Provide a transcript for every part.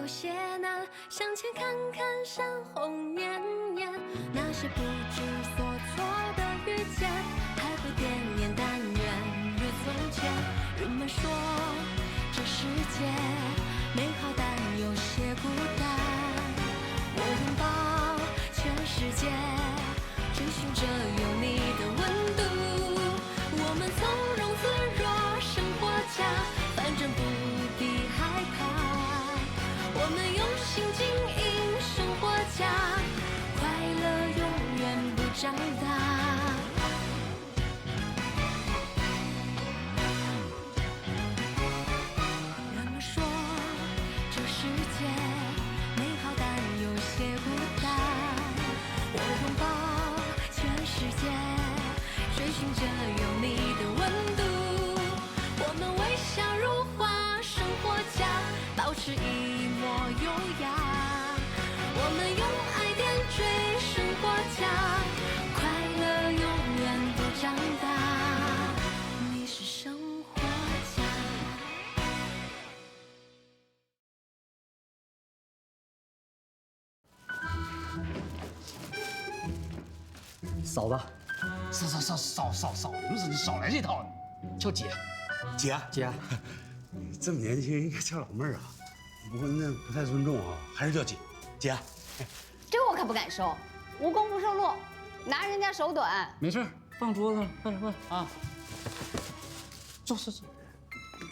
有些难，向前看看山红绵绵，那些不知所措的遇见，还会点烟但愿如从前。人们说这世界美好但有些孤单，我拥抱全世界，追寻着有你的温度。我们从容自若生活家，反正不必害怕。我们用心经营生活家，快乐永远不长大。人们说这世界美好但有些孤单，我拥抱全世界，追寻着有你的温度。我们微笑如花，生活家保持一抹优雅。我们用爱点缀生活家，快乐永远不长大。你是生活家。嫂子，嫂子，你少来这套呢，叫姐。姐，你这么年轻应该叫老妹儿啊，不过那不太尊重啊，还是叫姐。姐，这我可不敢收，无功不受禄，拿人家手短。没事，放桌子上，快啊！坐。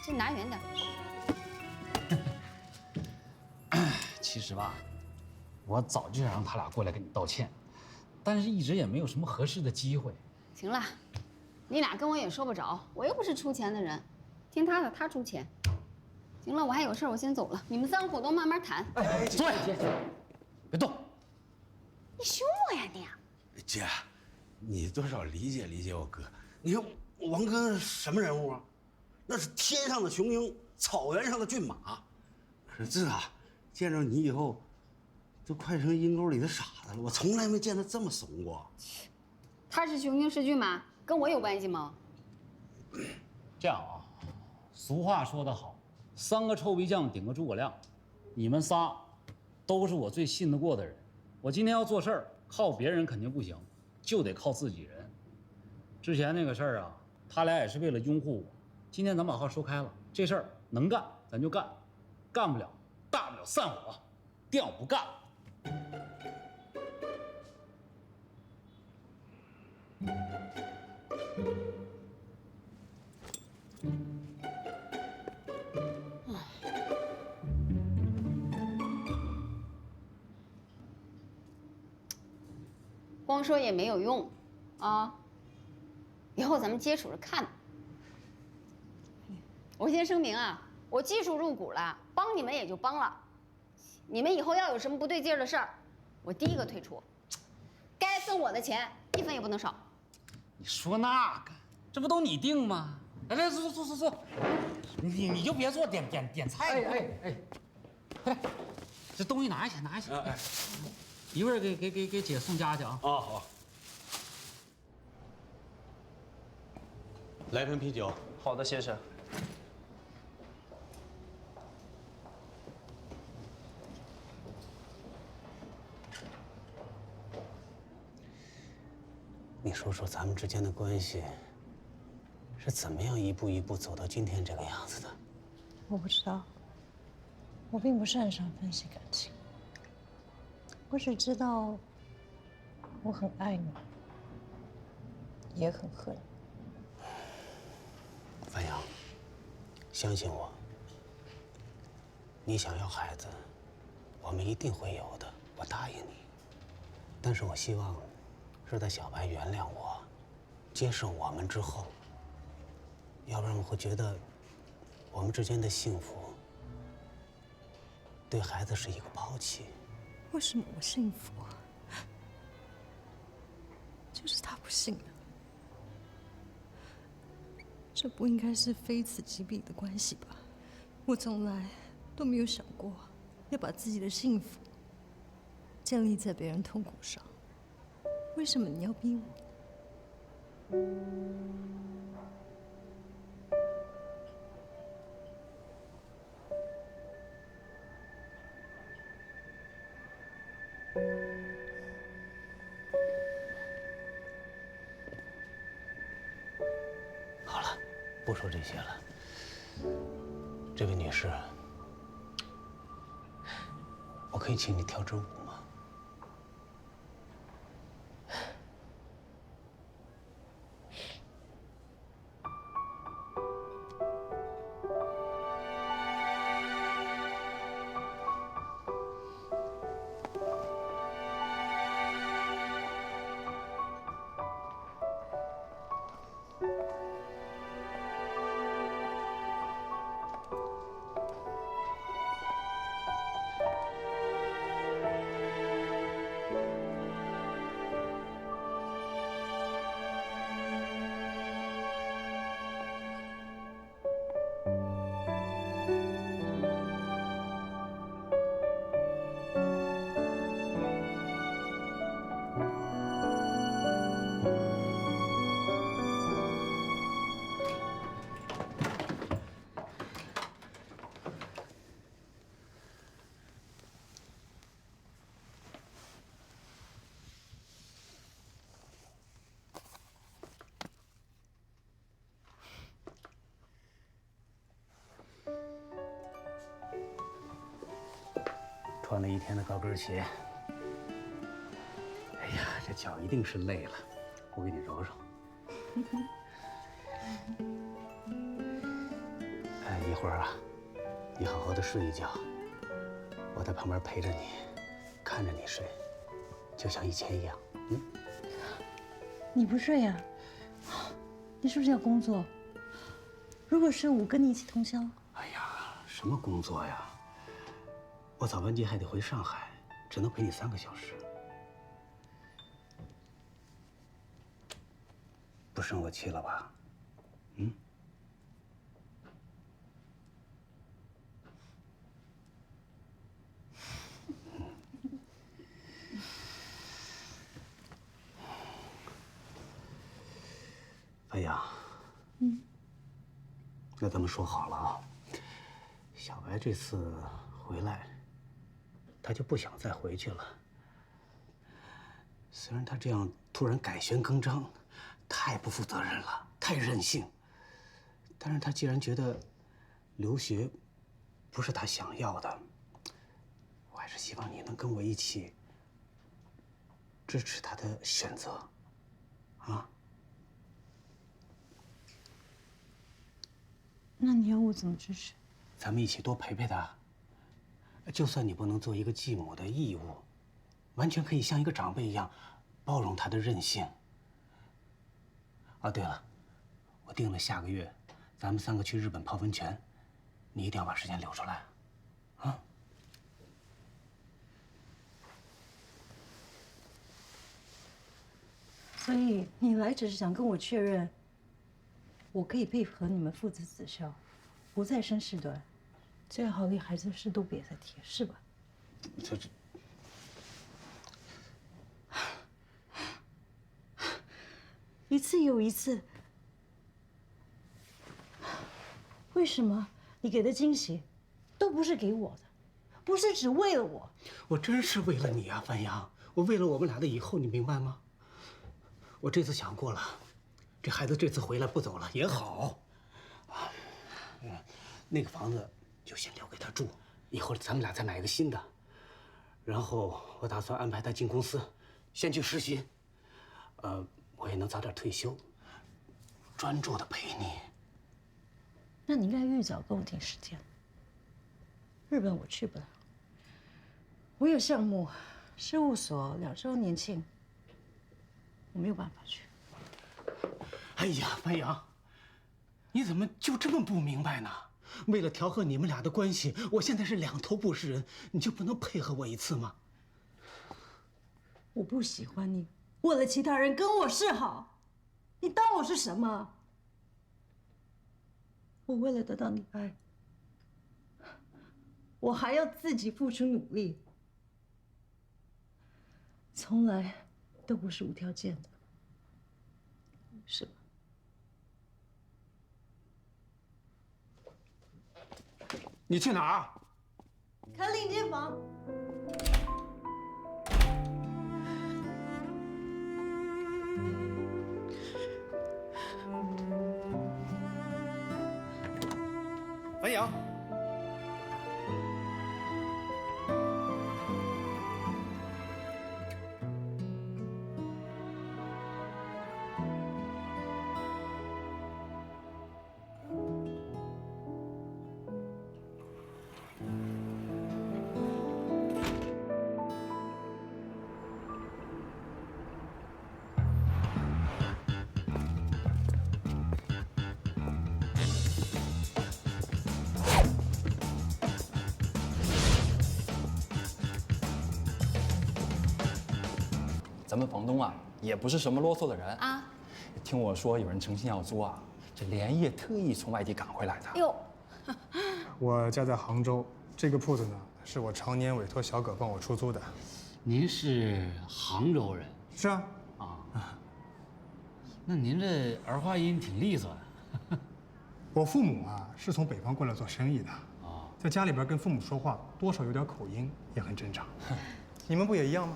这拿远点。其实吧，我早就想让他俩过来跟你道歉，但是一直也没有什么合适的机会。行了，你俩跟我也说不着，我又不是出钱的人，听他的，他出钱。行了，我还有事，我先走了。你们三个股东慢慢谈。坐下，别动。你凶我呀你！姐，你多少理解理解我哥。你看王哥那是什么人物啊？那是天上的雄鹰，草原上的骏马。可是自打见着你以后，都快成阴沟里的傻子了。我从来没见他这么怂过。他是雄鹰是骏马，跟我有关系吗？这样啊，俗话说得好，3个臭皮匠顶个诸葛亮，你们仨都是我最信得过的人。我今天要做事儿，靠别人肯定不行，就得靠自己人。之前那个事儿啊，他俩也是为了拥护我。今天咱把话说开了，这事儿能干咱就干，干不了大不了散伙，调不干。光说也没有用，啊！以后咱们接触着看。我先声明啊，我技术入股了，帮你们也就帮了。你们以后要有什么不对劲儿的事儿，我第一个退出。该分我的钱1分也不能少。你说那个，这不都你定吗？来，坐，你就别坐，点菜。哎，快来，这东西拿下。哎，一会儿给姐送家去啊。啊，好。来瓶啤酒。好的，先生。你说说咱们之间的关系是怎么样一步一步走到今天这个样子的？我不知道，我并不擅长分析感情，我只知道我很爱你，也很恨你。樊阳，相信我，你想要孩子，我们一定会有的，我答应你。但是我希望是在小白原谅我、接受我们之后，要不然我会觉得我们之间的幸福对孩子是一个抛弃。为什么我幸福啊？就是他不幸啊。这不应该是非此即彼的关系吧？我从来都没有想过要把自己的幸福建立在别人痛苦上。为什么你要逼我？不说这些了。这位女士，我可以请你跳支舞吗？穿了一天的高跟鞋，哎呀，这脚一定是累了，我给你揉揉。哎，一会儿啊，你好好的睡一觉，我在旁边陪着你，看着你睡，就像以前一样。嗯。你不睡呀？你是不是要工作？如果是我跟你一起通宵。哎呀，什么工作呀？我早班机还得回上海，只能陪你3个小时。不生我气了吧？嗯？白杨，那咱们说好了啊，小白这次回来，他就不想再回去了。虽然他这样突然改弦更张，太不负责任了，太任性，但是他既然觉得留学不是他想要的，我还是希望你能跟我一起支持他的选择，啊？那你要我怎么支持？咱们一起多陪陪他。就算你不能做一个继母的义务，完全可以像一个长辈一样包容他的任性。啊，对了，我定了下个月咱们3个去日本泡温泉，你一定要把时间留出来，啊？所以你来只是想跟我确认，我可以配合你们父子子孝，不再生事端，最好连孩子的事都别再提，是吧？这。一次又一次，为什么你给的惊喜都不是给我的，不是只为了我？我真是为了你啊，樊阳，我为了我们俩的以后，你明白吗？我这次想过了，这孩子这次回来不走了也好，啊，那个房子就先留给他住，以后咱们俩再买一个新的。然后我打算安排他进公司，先去实习，我也能早点退休，专注的陪你。那你应该预早跟我定时间。日本我去不了，我有项目，事务所2周年庆，我没有办法去。哎呀，樊阳，你怎么就这么不明白呢？为了调和你们俩的关系，我现在是2头不是人，你就不能配合我一次吗？我不喜欢你为了其他人跟我示好，你当我是什么？我为了得到你爱，我还要自己付出努力，从来都不是无条件的，是吧？你去哪儿？看另一间房。汾阳。咱们房东啊，也不是什么啰嗦的人啊。听我说有人诚心要租啊，这连夜特意从外地赶回来的。哟，我家在杭州，这个铺子呢是我常年委托小葛帮我出租的。您是杭州人是啊，啊？那您这儿化音挺利索的。我父母啊是从北方过来做生意的，啊，在家里边跟父母说话多少有点口音，也很正常。你们不也一样吗？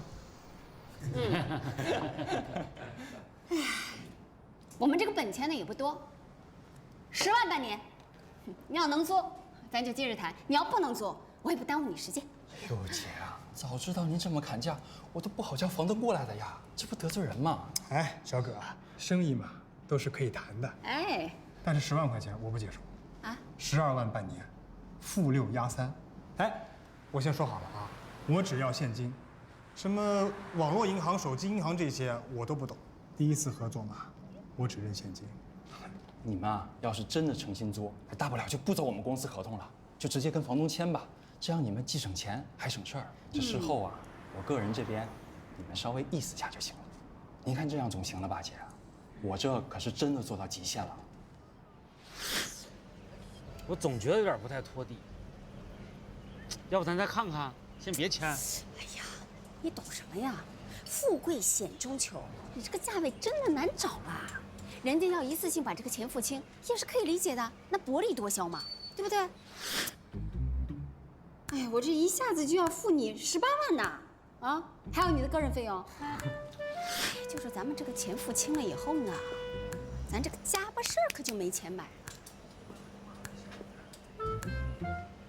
我们这个本钱呢也不多，10万半年。你要能租，咱就接着谈；你要不能租，我也不耽误你时间。哎呦姐啊，早知道您这么砍价，我都不好叫房东过来的呀，这不得罪人吗？哎，小葛啊，生意嘛都是可以谈的，哎，但是10万块钱我不接受。啊，12万半年，付6押3。哎，我先说好了啊，我只要现金，什么网络银行、手机银行这些我都不懂。第一次合作嘛，我只认现金。你们啊，要是真的诚心租，大不了就不走我们公司合同了，就直接跟房东签吧，这样你们既省钱还省事儿。这事后啊，我个人这边，你们稍微意思下就行了。您看这样总行了吧，姐？我这可是真的做到极限了。我总觉得有点不太拖地。要不咱再看看，先别签。哎呀，你懂什么呀？富贵险中求，你这个价位真的难找啊！人家要一次性把这个钱付清，也是可以理解的，那薄利多销嘛，对不对？哎呀，我这一下子就要付你18万呢，啊，还有你的个人费用。哎，就是咱们这个钱付清了以后呢，咱这个家巴事儿可就没钱买了。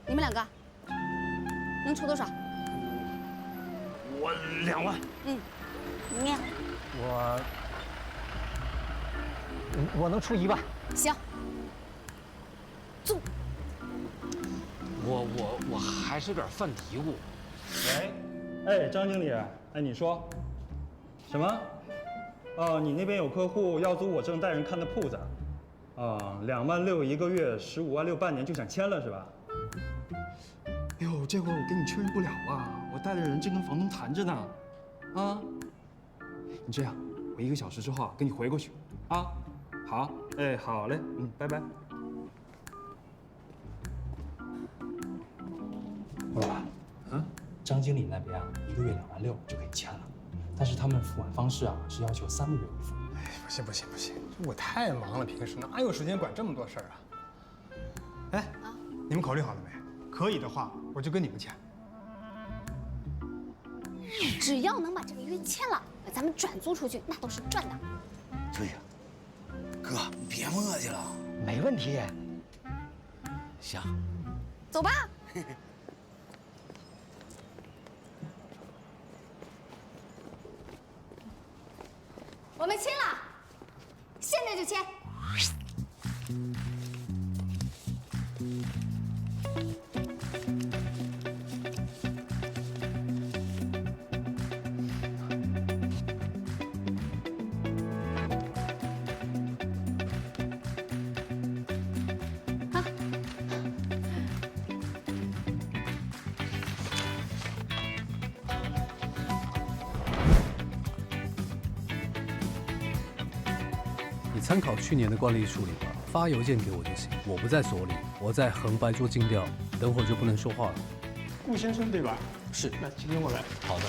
你们2个能出多少？我2万。嗯，你我能出1万。行，租。我还是有点犯嘀咕。喂，哎，张经理，哎，你说什么？哦，你那边有客户要租我正带人看的铺子，啊，2万6一个月，15万6半年就想签了是吧？哎呦，这会儿我跟你确认不了啊，我带的人正跟房东谈着呢。啊，你这样，我1个小时之后啊，给你回过去。啊，好，哎，好嘞，拜拜。老板，张经理那边啊，1个月2万6就可以签了，但是他们付款方式啊是要求3个月回付。哎，不行，我太忙了，平时哪有时间管这么多事儿啊？哎，你们考虑好了没？可以的话，我就跟你们签。只要能把这个约签了，咱们转租出去那都是赚的。对呀，哥，别磨叽了。没问题。行，走吧。我们签了，现在就签。你参考去年的惯例处理吧，发邮件给我就行。我不在所里，我在横白桌尽调，等会儿就不能说话了。顾先生对吧？是，那请跟我来。好的。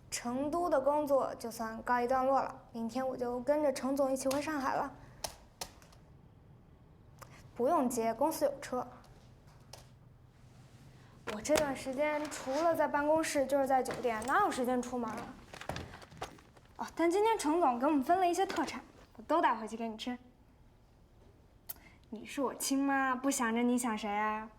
成都的工作就算告一段落了，明天我就跟着程总一起回上海了。不用接，公司有车。我这段时间除了在办公室就是在酒店，哪有时间出门啊？哦，但今天程总给我们分了一些特产，我都带回去给你吃。你是我亲妈，不想着你想谁啊？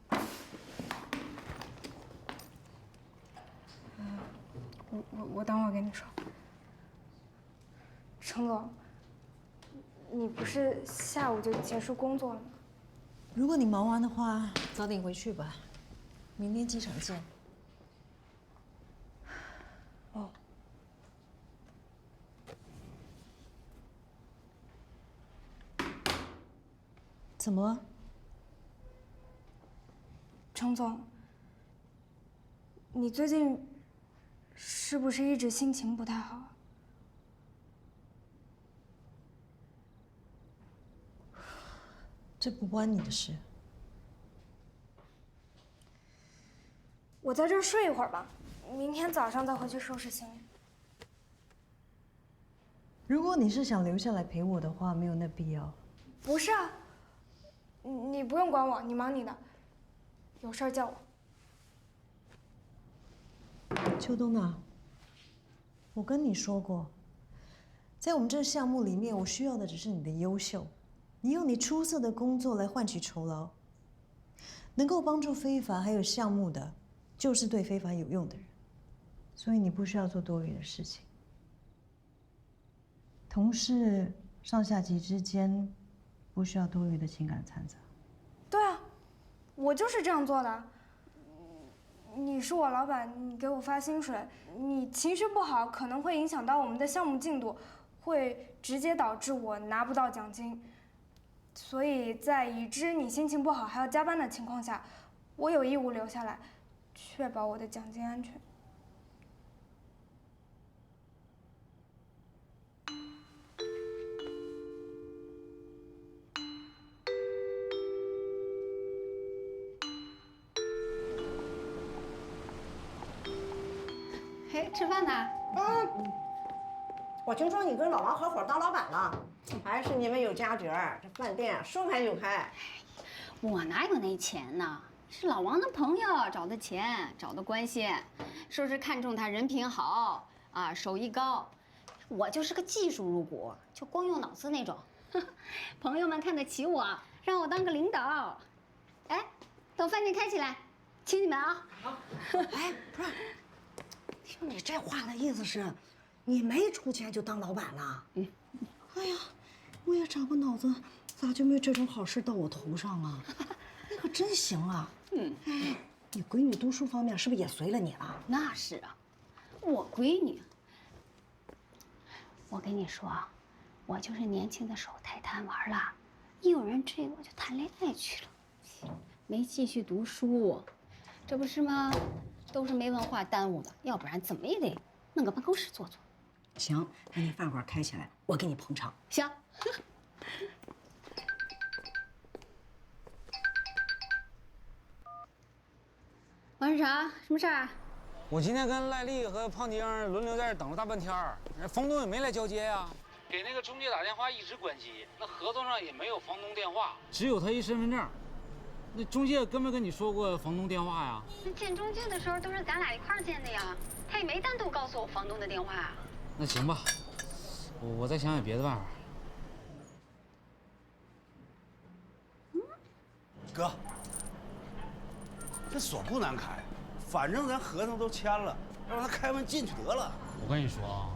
我等会儿跟你说。程总，你不是下午就结束工作了吗？如果你忙完的话，早点回去吧。明天机场见。哦。怎么了？程总，你最近是不是一直心情不太好？这不关你的事。我在这儿睡一会儿吧，明天早上再回去收拾行李。如果你是想留下来陪我的话，没有那必要。不是啊，你不用管我，你忙你的，有事儿叫我。秋冬啊，我跟你说过，在我们这个项目里面，我需要的只是你的优秀。你用你出色的工作来换取酬劳，能够帮助非凡还有项目的，就是对非凡有用的人。所以你不需要做多余的事情。同事上下级之间，不需要多余的情感掺杂。对啊，我就是这样做的。你是我老板，你给我发薪水，你情绪不好可能会影响到我们的项目进度，会直接导致我拿不到奖金。所以在已知你心情不好还要加班的情况下，我有义务留下来，确保我的奖金安全。嘿，吃饭呢？我听说你跟老王合伙当老板了，还是你们有家觉，这饭店说开就开。我哪有那钱呢？是老王的朋友找的钱，找的关系，说是看中他人品好啊，手艺高。我就是个技术入股，就光用脑子那种。朋友们看得起我，让我当个领导。哎，等饭店开起来，请你们啊！好。哎，不是，听你这话的意思是，你没出钱就当老板了？哎呀，我也长个脑子，咋就没这种好事到我头上啊？你可真行啊！哎，你闺女读书方面是不是也随了你了？那是啊，我闺女。我跟你说，我就是年轻的时候太贪玩了，一有人追我就谈恋爱去了，没继续读书，这不是吗？都是没文化耽误的，要不然怎么也得弄个办公室坐坐。行，那你饭馆开起来，我给你捧场。行。王市长，什么事儿？我今天跟赖丽和胖丁轮流在这等了大半天儿，房东也没来交接呀。给那个中介打电话一直关机，那合同上也没有房东电话，只有他一身份证。那中介跟没跟你说过房东电话呀？那见中介的时候都是咱俩一块儿见的呀，他也没单独告诉我房东的电话。那行吧，我再想想别的办法。哥，这锁不难开，反正咱合同都签了，让他开门进去得了。我跟你说啊，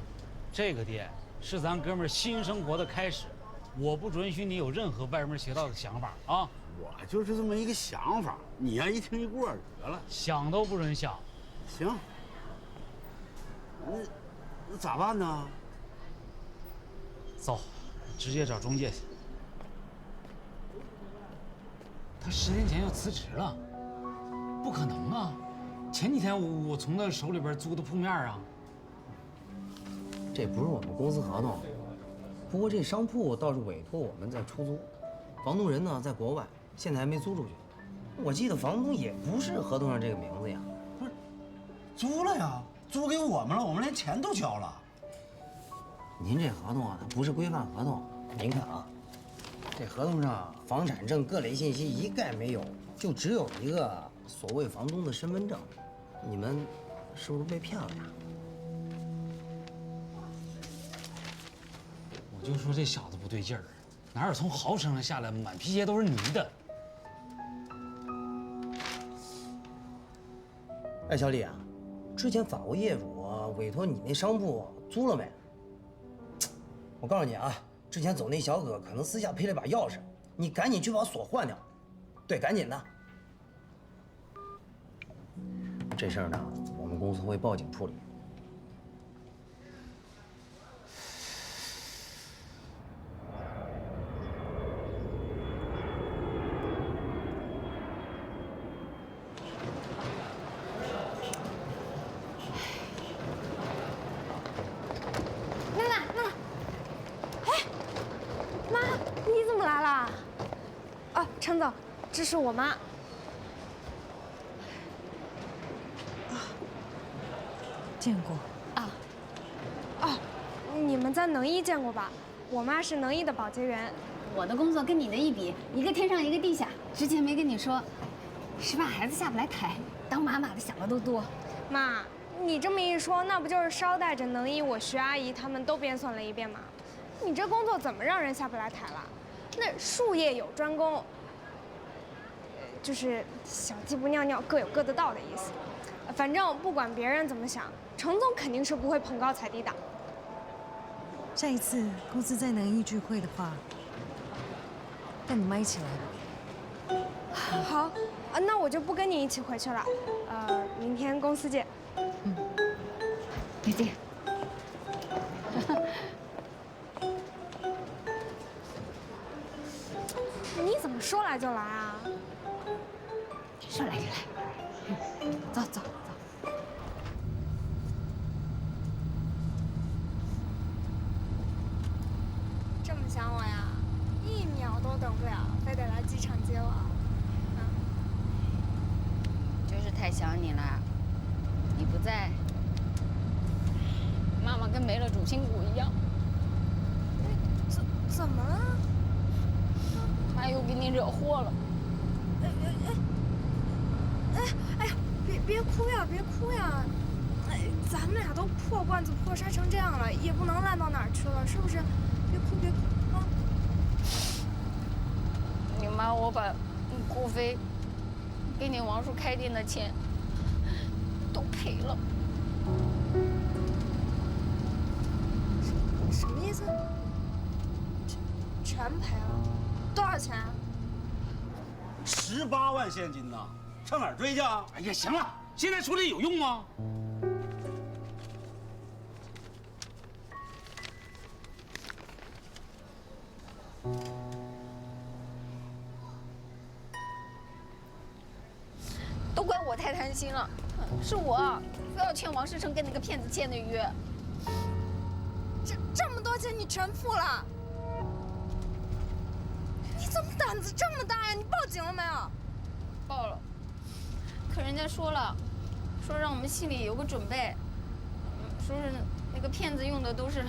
这个店是咱哥们儿新生活的开始，我不准许你有任何歪门邪道的想法啊！我就是这么一个想法，你呀一听一过得了，想都不准想。行，那咋办呢？走，直接找中介去。他10天前就辞职了，不可能啊！前几天我从他手里边租的铺面啊。这不是我们公司合同，不过这商铺倒是委托我们在出租，房东人呢在国外，现在还没租出去。我记得房东也不是合同上这个名字呀。不是，租了呀，租给我们了，我们连钱都交了。您这合同啊，它不是规范合同。您看啊，这合同上房产证各类信息一概没有，就只有一个所谓房东的身份证。你们是不是被骗了呀？就说这小子不对劲儿，哪有从豪车上下来满皮鞋都是泥的？哎，小李啊，之前法国业主委托你那商铺租了没？我告诉你啊，之前走那小哥可能私下配了把钥匙，你赶紧去把锁换掉。对，赶紧的。这事儿呢，我们公司会报警处理。陈总，这是我妈。见过。啊。哦，你们在能一见过吧？我妈是能一的保洁员。我的工作跟你的一比，一个天上一个地下。之前没跟你说，是怕孩子下不来台，当妈妈的想的都多。妈，你这么一说，那不就是捎带着能一、我徐阿姨他们都编纂了一遍吗？你这工作怎么让人下不来台了？那术业有专攻。就是小鸡不尿尿，各有各的道的意思。反正不管别人怎么想，程总肯定是不会捧高踩低的。下一次公司在能一聚会的话，带你妈一起来吧。好，那我就不跟你一起回去了。明天公司见。嗯，再见。你怎么说来就来啊？说来就来，走走走。这么想我呀？1秒都等不了，非得来机场接我。就是太想你了，你不在，妈妈跟没了主心骨一样。怎么了？妈又给你惹祸了。哎呀，别哭呀，别哭呀！哎，咱们俩都破罐子破摔成这样了，也不能烂到哪儿去了，是不是？别哭别哭啊！你妈我把顾飞给你王叔开店的钱都赔了。什么意思？全赔了？多少钱？18万现金呐！上哪儿追去啊？哎呀，行了，现在处理有用吗？都怪我太贪心了，是我非要劝王世成跟那个骗子签的约。这么多钱你全付了？你怎么胆子这么大呀？你报警了没有？报了。可人家说了，说让我们心里有个准备，说是那个骗子用的都是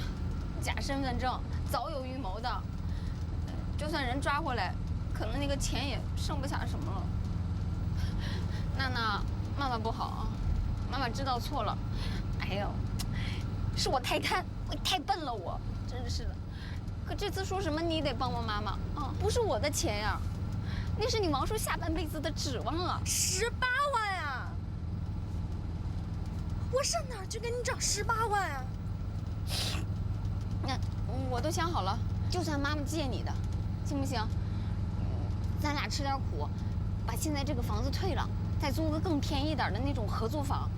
假身份证，早有预谋的。就算人抓回来，可能那个钱也剩不下什么了。娜娜，妈妈不好，妈妈知道错了。哎呦，是我太贪，我太笨了，我真是的。可这次说什么你得帮帮妈妈啊，不是我的钱呀。那是你王叔下半辈子的指望啊！18万呀！我上哪儿去给你找18万啊？那我都想好了，就算妈妈借你的，行不行？咱俩吃点苦，把现在这个房子退了，再租个更便宜点的那种合租房。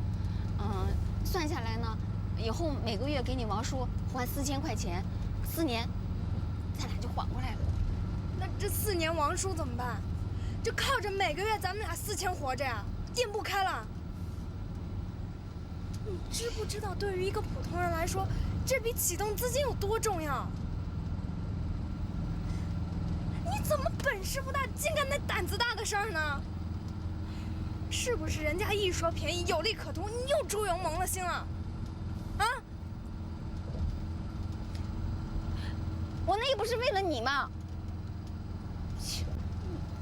算下来呢，以后每个月给你王叔还4000块钱，4年，咱俩就缓过来了。那这4年王叔怎么办？就靠着每个月咱们俩4000活着呀，店不开了。你知不知道，对于一个普通人来说，这笔启动资金有多重要？你怎么本事不大，竟干那胆子大的事儿呢？是不是人家一说便宜有利可图，你又猪油蒙了心了？啊？我那也不是为了你嘛。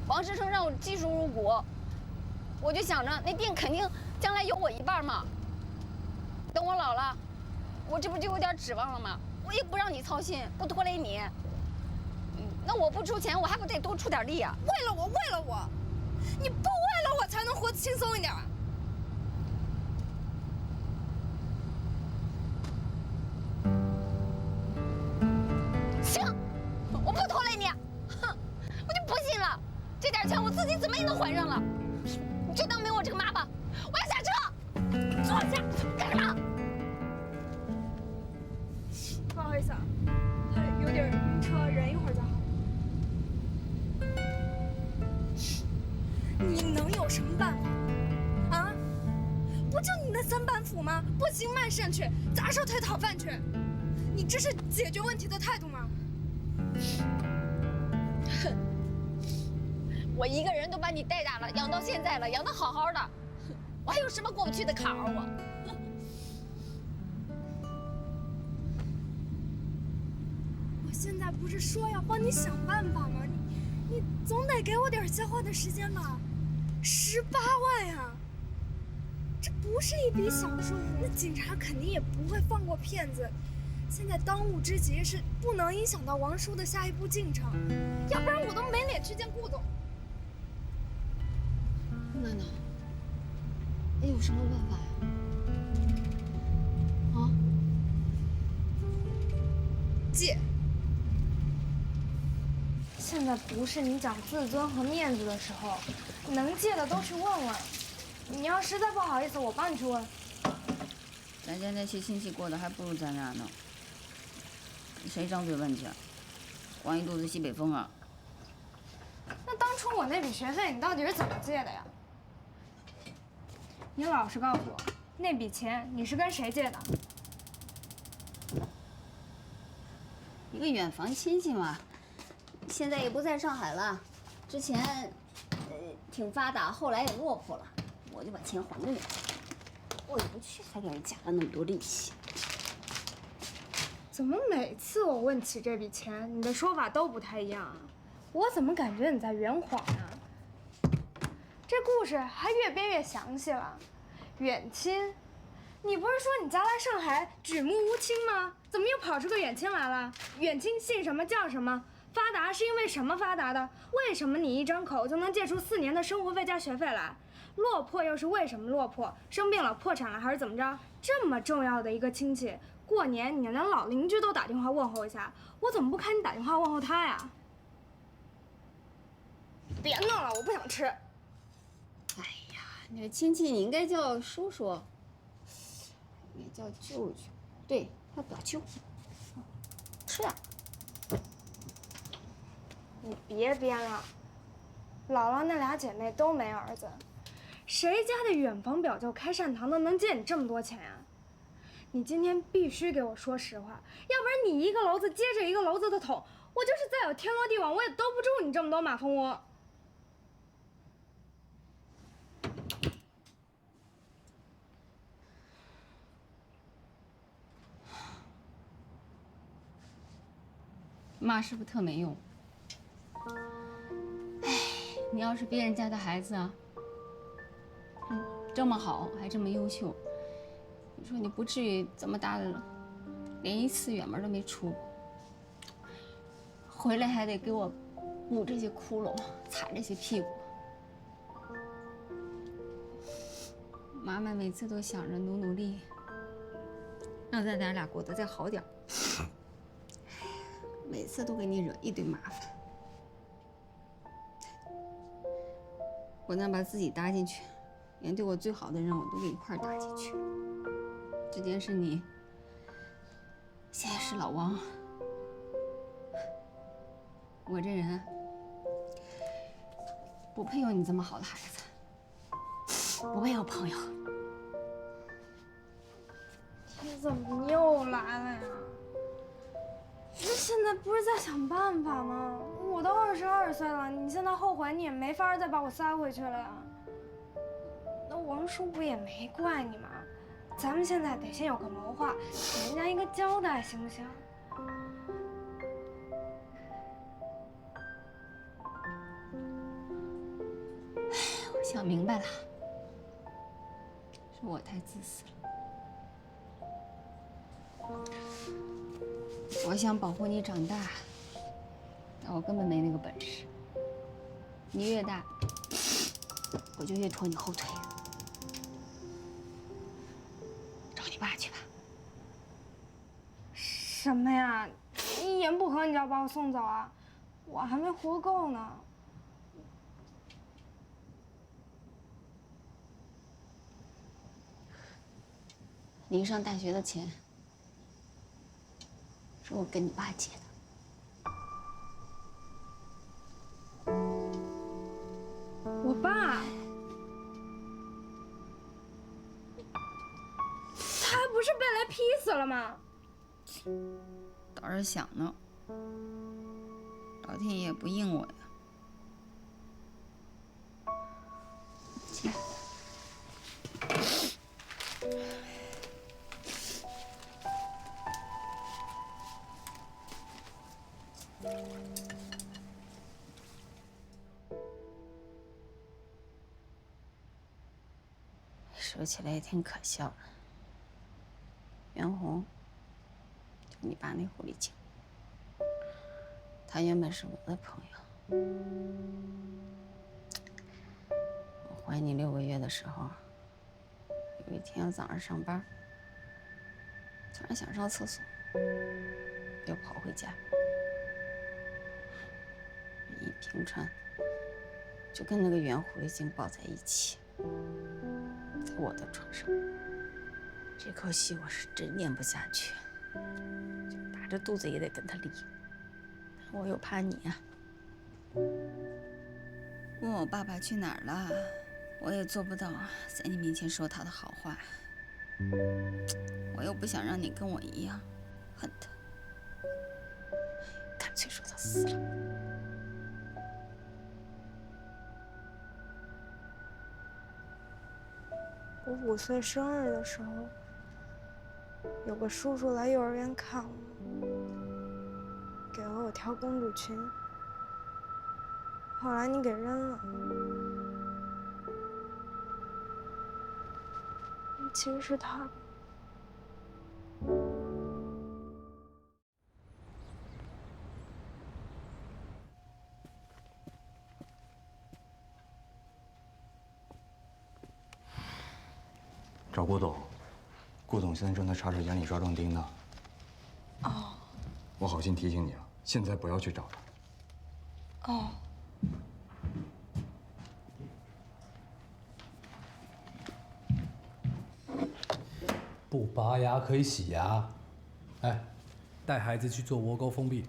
王世成让我技术入股，我就想着那店肯定将来有我一半嘛。等我老了，我这不就有点指望了吗？我也不让你操心，不拖累你。那我不出钱，我还不得多出点力啊？为了我，你不为了我才能活得轻松一点。行，我不拖累你。哼，我就不信了，这点钱我自己怎么也能还上了。你就当没我这个妈吧。我要下车，坐下，干什么？不好意思啊，他有点晕车，忍一会儿就好。你能有什么办法？啊？不就你那3板斧吗？不行卖肾去，砸手腿讨饭去。你这是解决问题的态度吗？哼，我一个人都把你带大了，养到现在了，养得好好的，我还有什么过不去的坎儿？我现在不是说要帮你想办法吗？你总得给我点消化的时间吧？18万呀，这不是一笔小数，那警察肯定也不会放过骗子。现在当务之急是不能影响到王叔的下一步进程，要不然我都没脸去见顾总。娜娜，你有什么办法呀？啊？借。现在不是你讲自尊和面子的时候，能借的都去问问。你要实在不好意思，我帮你去问。咱家那些亲戚过得还不如咱俩呢，谁张嘴问去？光一肚子西北风啊！那当初我那笔学费你到底是怎么借的呀？你老实告诉我，那笔钱你是跟谁借的？一个远房亲戚嘛，现在也不在上海了，之前挺发达，后来也落魄了，我就把钱还给人家，过意不去才给人加了那么多利息。怎么每次我问起这笔钱，你的说法都不太一样啊？我怎么感觉你在圆谎呢？这故事还越编越详细了。远亲，你不是说你家来上海举目无亲吗？怎么又跑出个远亲来了？远亲姓什么叫什么？发达是因为什么发达的？为什么你一张口就能借出4年的生活费加学费来？落魄又是为什么落魄？生病了、破产了还是怎么着？这么重要的一个亲戚，过年你连老邻居都打电话问候一下，我怎么不看你打电话问候他呀？别闹了，我不想吃。哎呀，你这亲戚你应该叫叔叔，应该叫舅舅，对，叫表舅。吃点。你别编了，姥姥那俩姐妹都没儿子，谁家的远房表舅开善堂的能借你这么多钱呀？你今天必须给我说实话，要不然你一个篓子接着一个篓子的捅，我就是再有天罗地网，我也兜不住你这么多马蜂窝。骂是不是特没用？哎，你要是别人家的孩子啊，这么好还这么优秀，你说你不至于这么大了，连一次远门都没出过，回来还得给我补这些窟窿，擦这些屁股。妈妈每次都想着努力，让咱俩过得再好点。每次都给你惹一堆麻烦，我能把自己搭进去，连对我最好的人我都给一块搭进去。之前是你，现在是老王，我这人不配有你这么好的孩子，不配有朋友。你怎么又来了呀？那现在不是在想办法吗？我都22岁了，你现在后悔你也没法再把我塞回去了呀。那王叔不也没怪你吗？咱们现在得先有个谋划，给人家一个交代，行不行？我想明白了，是我太自私了。我想保护你长大，但我根本没那个本事。你越大，我就越拖你后腿。找你爸去吧。什么呀？一言不合你就要把我送走啊？我还没活够呢。你上大学的钱是我跟你爸借的。我爸，他不是被雷劈死了吗？倒是想呢，老天爷不应我呀。借。说起来也挺可笑的。袁弘，就你爸那狐狸精，他原本是我的朋友。我怀你6个月的时候，有一天我早上上班，突然想上厕所，又跑回家，一平川就跟那个圆狐狸精抱在一起。在我的床上，这口气我是真咽不下去，就打着肚子也得跟他离。但我又怕你啊，问我爸爸去哪儿了，我也做不到在你面前说他的好话。我又不想让你跟我一样恨他，干脆说他死了。我5岁生日的时候，有个叔叔来幼儿园看我，给了我条公主裙。后来你给扔了，其实是他的。找郭总，顾总现在正在茶水间里抓壮丁呢。哦。我好心提醒你了，现在不要去找他。哦。不拔牙可以洗牙。哎，带孩子去做窝沟封闭。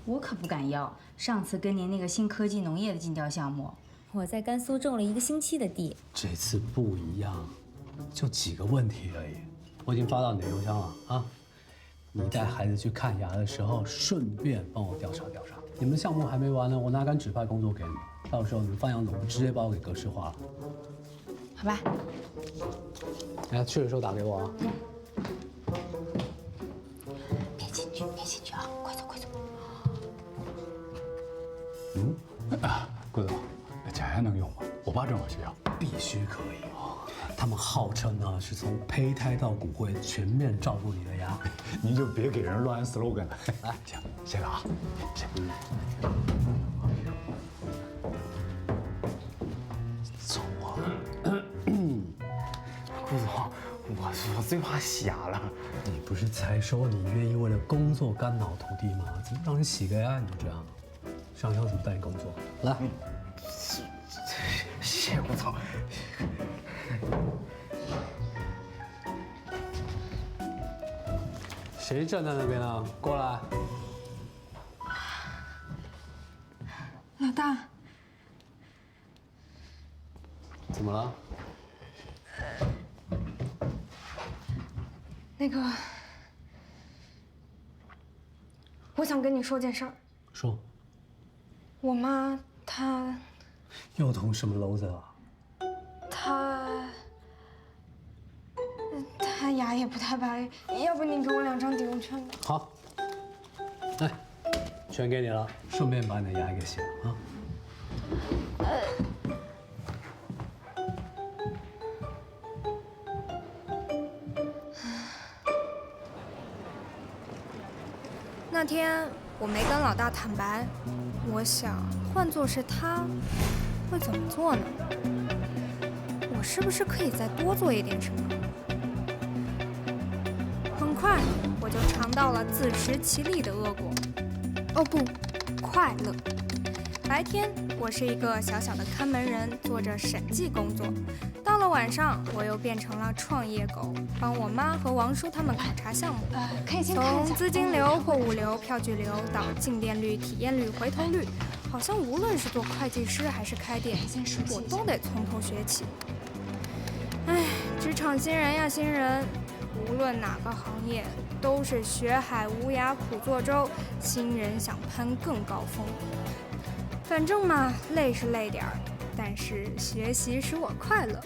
我可不敢要。上次跟您那个新科技农业的尽调项目，我在甘肃种了1个星期的地。这次不一样，就几个问题而已。我已经发到你的邮箱了啊。你带孩子去看牙的时候，顺便帮我调查调查。你们项目还没完呢，我哪敢指派工作给你？到时候你们范阳总部直接把我给格式化了。好吧。哎，去的时候打给我啊。别进去，别进去啊！快走，快走。顾总，假牙能用吗？我爸正好需要。必须可以。他们号称呢是从胚胎到骨灰全面照顾你的牙。您就别给人乱按 slogan 了。来，行，谢了啊。谢。走啊！顾总，我最怕洗牙了。你不是才说你愿意为了工作肝脑涂地吗？怎么让你洗个牙你就这样？上校怎么带你工作？来，谢谢顾总。谁站在那边呢？过来。老大，怎么了？那个，我想跟你说件事儿。说。我妈她又捅什么篓子了？她牙也不太白，要不你给我2张抵用券吧？好，来，全给你了，顺便把你的牙给洗了啊。那天我没跟老大坦白，我想换作是他，会怎么做呢？我是不是可以再多做一点什么？很快我就尝到了自食其力的恶果。哦不，快乐。白天我是一个小小的看门人，做着审计工作。到了晚上，我又变成了创业狗，帮我妈和王叔他们考察项目。可以先看一下从资金流、货物流、票据流到进店率、体验率、回头率，好像无论是做会计师还是开店，我都得从头学起。唉，职场新人呀，新人，无论哪个行业，都是学海无涯苦作舟，新人想攀更高峰。反正嘛，累是累点儿，但是学习使我快乐。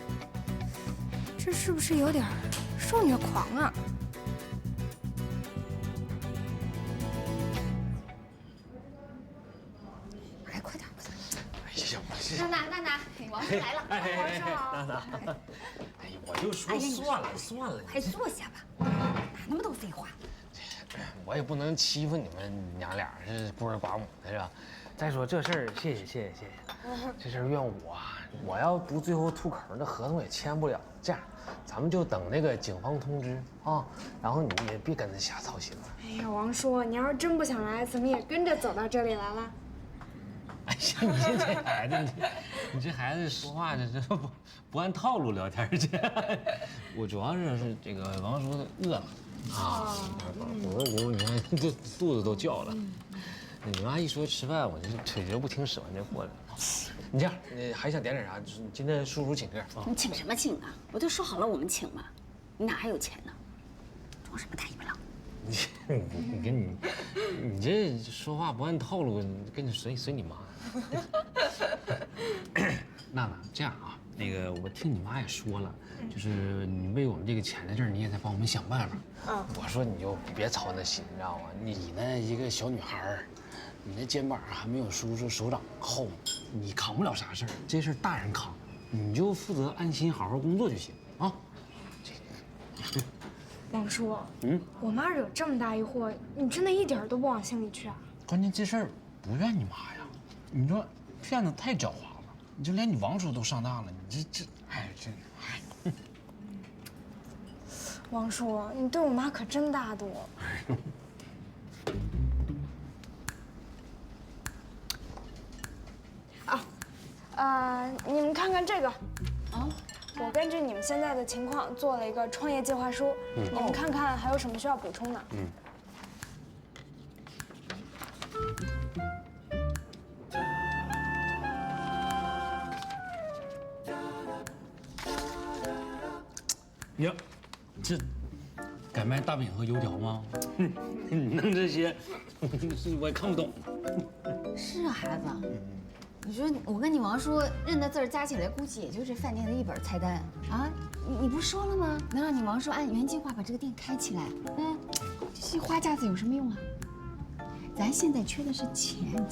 这是不是有点受虐狂啊？哎，快点！哎呀，娜，王叔来了，王叔好。哎，我就说算了，快坐下吧，哪那么多废话？我也不能欺负你们娘俩是孤儿寡母的是吧？再说这事儿，谢谢，这事儿怨我要不最后吐口，这合同也签不了。这样，咱们就等那个警方通知啊，然后你也别跟他瞎操心了。哎呀，王叔，你要是真不想来，怎么也跟着走到这里来了？哎呀，你这孩子，你这孩子说话这不按套路聊天去。我主要是这个王叔饿了啊，咕，你看这肚子都叫了。你妈一说吃饭，我这腿绝不听使唤就过来了。你这样，你还想点啥？今天叔叔请客。你请什么请啊？我就说好了我们请嘛，你哪还有钱呢？装什么大尾巴狼？你这说话不按套路，跟你随你妈。娜，这样啊，那个我听你妈也说了，就是你为我们这个钱的事儿，你也得帮我们想办法。我说你就别操那心，你知道吗？你呢，一个小女孩儿，你那肩膀还没有叔叔手掌厚，你扛不了啥事儿，这事儿大人扛，你就负责安心好好工作就行啊。王叔，我妈惹这么大一祸，你真的一点都不往心里去啊？关键这事儿不怨你妈呀，你说骗子太狡猾了，你就连你王叔都上当了，你这，哎，真的。王叔，你对我妈可真大度。你们看看这个，我根据你们现在的情况做了一个创业计划书，你们看看还有什么需要补充的？呀，这改卖大饼和油条吗？你弄这些，我也看不懂。是啊，孩子，你说我跟你王叔认的字儿加起来，估计也就这饭店的一本菜单啊！你不说了吗？能让你王叔按原计划把这个店开起来，这些花架子有什么用啊？咱现在缺的是钱，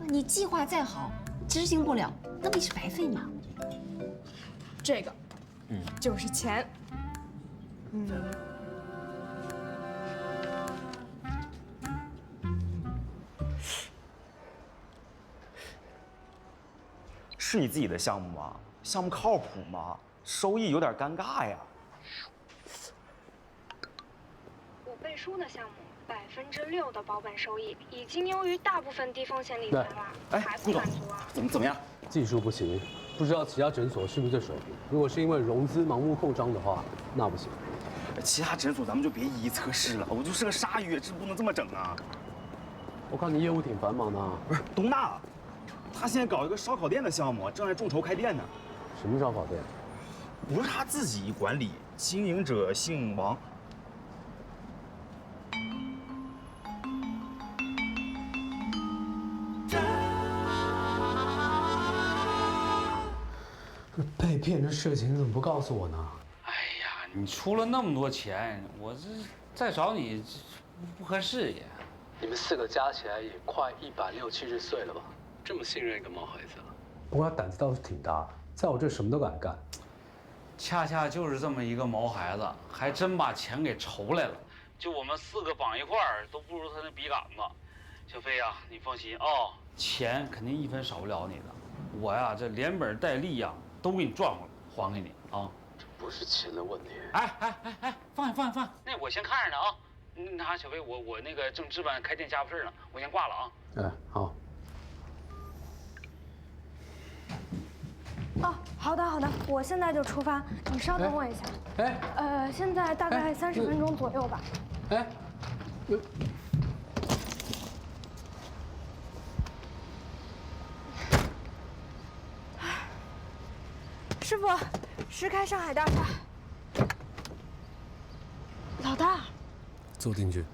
你计划再好，执行不了，那不也是白费吗？这个，就是钱。是你自己的项目吗？项目靠谱吗？收益有点尴尬呀。我背书的项目6%的保本收益，已经优于大部分低风险理财了，还不满足啊？怎么样？技术不行，不知道其他诊所是不是这水平。如果是因为融资盲目扩张的话，那不行。其他诊所咱们就别一一测试了，我就是个鲨鱼，这不能这么整啊！我看你业务挺繁忙的。不是东大，他现在搞一个烧烤店的项目，正在众筹开店呢。什么烧烤店？不是他自己管理，经营者姓王。被骗的事情怎么不告诉我呢？哎呀，你出了那么多钱，我这再找你不合适也。你们4个加起来也快160、170岁了吧？这么信任一个毛孩子啊？不过他胆子倒是挺大，在我这什么都敢干。恰恰就是这么一个毛孩子，还真把钱给筹来了。就我们4个绑一块儿都不如他那笔杆子。小飞呀，你放心啊，钱肯定1分少不了你的。我呀，这连本带利呀都给你赚回来，还给你啊。这不是钱的问题。哎，放下。那我先看着呢啊。那啥，小飞，我那个正值班开店家务事呢，我先挂了啊。哎，好。哦，好的，我现在就出发，你稍等我一下。现在大概30分钟左右吧。师傅，10开上海大厦。老大，坐进去。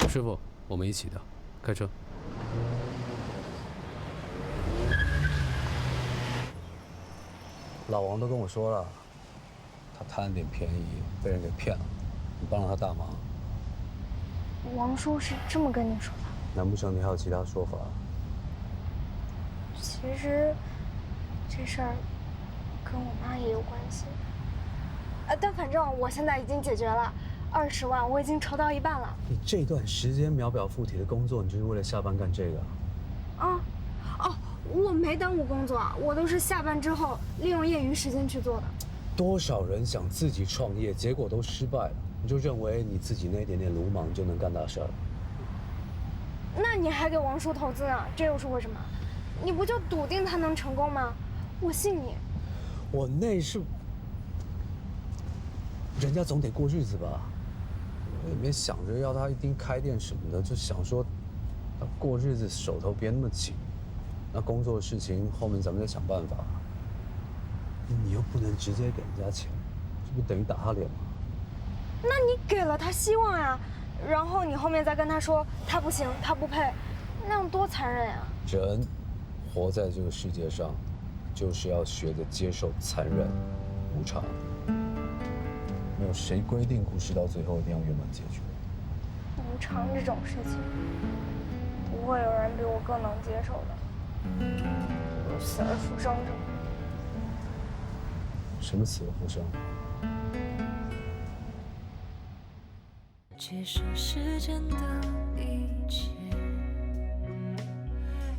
师傅，我们一起的，开车。老王都跟我说了，他贪了点便宜，被人给骗了，你帮了他大忙。王叔是这么跟你说的？难不成你还有其他说法？其实，这事儿跟我妈也有关系。但反正我现在已经解决了，20万我已经筹到1半了。你这段时间秒表附体的工作，你就是为了下班干这个？我没耽误工作，我都是下班之后利用业余时间去做的。多少人想自己创业，结果都失败了，你就认为你自己那一点点鲁莽就能干大事儿？那你还给王叔投资呢，这又是为什么？你不就笃定他能成功吗？我信你。我那是，人家总得过日子吧？我也没想着要他一定开店什么的，就想说，他过日子手头别那么紧。那工作的事情后面咱们再想办法。你又不能直接给人家钱，这不等于打他脸吗？那你给了他希望呀，然后你后面再跟他说他不行，他不配，那样多残忍呀！人活在这个世界上，就是要学着接受残忍、无常。没有谁规定故事到最后一定要圆满结局。无常这种事情，不会有人比我更能接受的。死而复生着。什么死而复生？接受时间的一切，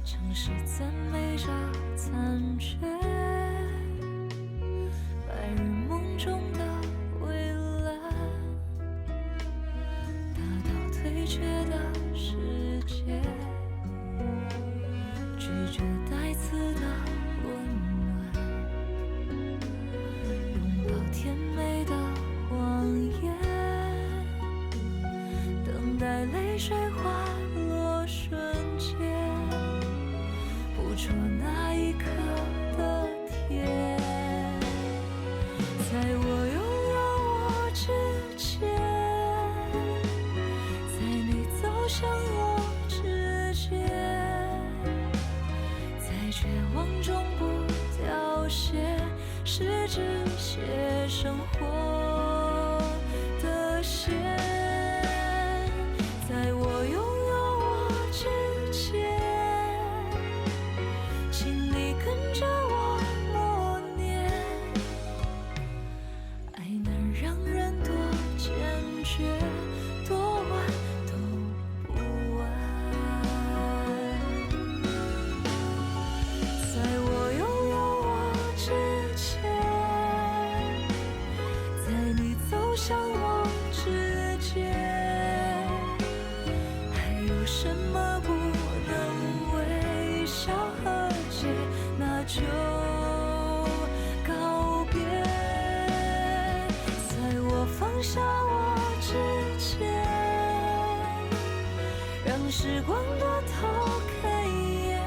城市赞美着残缺，白日梦中的蔚蓝，大到退却的世界，拒绝带刺的温暖，拥抱甜美的谎言，等待泪水滑落瞬间，捕捉那一刻的甜。在我拥有我之前，在你走向我之间，在绝望中不凋谢，是只写生活的线。在我拥有我之前，请你跟着我默念，爱能让人多坚决，多晚都不晚。在我拥有我之前，在你走向我之间，还有什么不能微笑和解？那就告别。在我放下我之前，让时光多偷看一眼，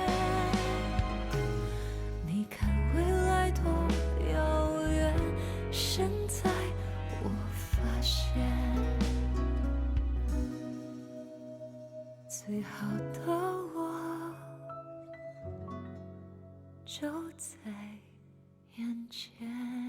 你看未来多遥远，现在我发现，最好的我就在眼前。